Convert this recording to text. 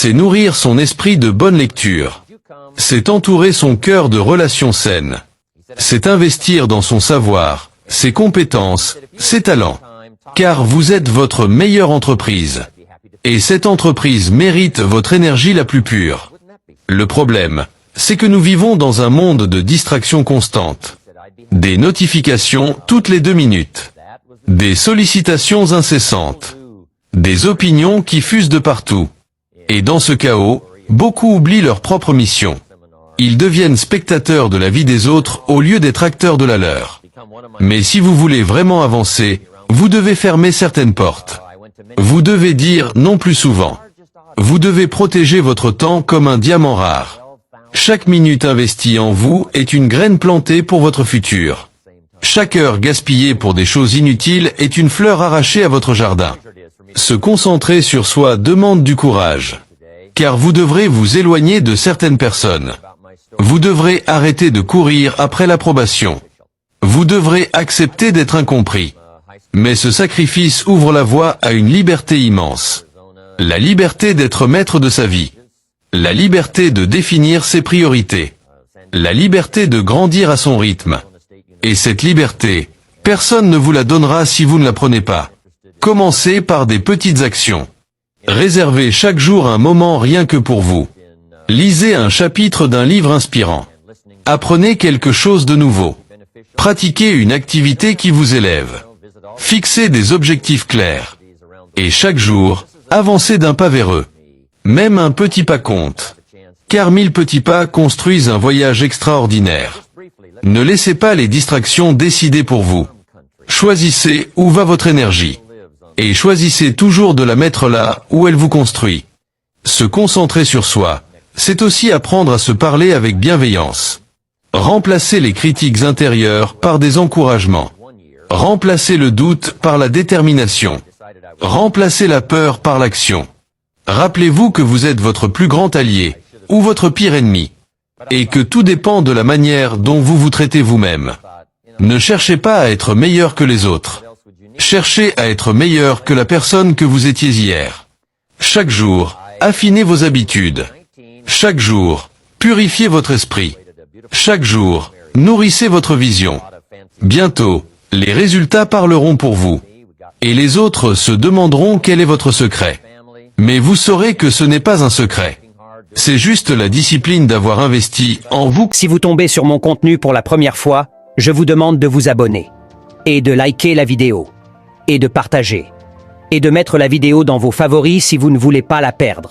C'est nourrir son esprit de bonne lecture. C'est entourer son cœur de relations saines. C'est investir dans son savoir, ses compétences, ses talents. Car vous êtes votre meilleure entreprise. Et cette entreprise mérite votre énergie la plus pure. Le problème, c'est que nous vivons dans un monde de distractions constantes. Des notifications toutes les 2 minutes. Des sollicitations incessantes. Des opinions qui fusent de partout. Et dans ce chaos, beaucoup oublient leur propre mission. Ils deviennent spectateurs de la vie des autres au lieu d'être acteurs de la leur. Mais si vous voulez vraiment avancer, vous devez fermer certaines portes. Vous devez dire non plus souvent. Vous devez protéger votre temps comme un diamant rare. Chaque minute investie en vous est une graine plantée pour votre futur. Chaque heure gaspillée pour des choses inutiles est une fleur arrachée à votre jardin. Se concentrer sur soi demande du courage. Car vous devrez vous éloigner de certaines personnes. Vous devrez arrêter de courir après l'approbation. Vous devrez accepter d'être incompris. Mais ce sacrifice ouvre la voie à une liberté immense. La liberté d'être maître de sa vie. La liberté de définir ses priorités. La liberté de grandir à son rythme. Et cette liberté, personne ne vous la donnera si vous ne la prenez pas. Commencez par des petites actions. Réservez chaque jour un moment rien que pour vous. Lisez un chapitre d'un livre inspirant. Apprenez quelque chose de nouveau. Pratiquez une activité qui vous élève. Fixez des objectifs clairs. Et chaque jour, avancez d'un pas vers eux. Même un petit pas compte. Car 1000 petits pas construisent un voyage extraordinaire. Ne laissez pas les distractions décider pour vous. Choisissez où va votre énergie. Et choisissez toujours de la mettre là où elle vous construit. Se concentrer sur soi, c'est aussi apprendre à se parler avec bienveillance. Remplacez les critiques intérieures par des encouragements. Remplacez le doute par la détermination. Remplacez la peur par l'action. Rappelez-vous que vous êtes votre plus grand allié, ou votre pire ennemi. Et que tout dépend de la manière dont vous vous traitez vous-même. Ne cherchez pas à être meilleur que les autres. Cherchez à être meilleur que la personne que vous étiez hier. Chaque jour, affinez vos habitudes. Chaque jour, purifiez votre esprit. Chaque jour, nourrissez votre vision. Bientôt, les résultats parleront pour vous. Et les autres se demanderont quel est votre secret. Mais vous saurez que ce n'est pas un secret. C'est juste la discipline d'avoir investi en vous. Si vous tombez sur mon contenu pour la première fois, je vous demande de vous abonner. Et de liker la vidéo. Et de partager. Et de mettre la vidéo dans vos favoris si vous ne voulez pas la perdre.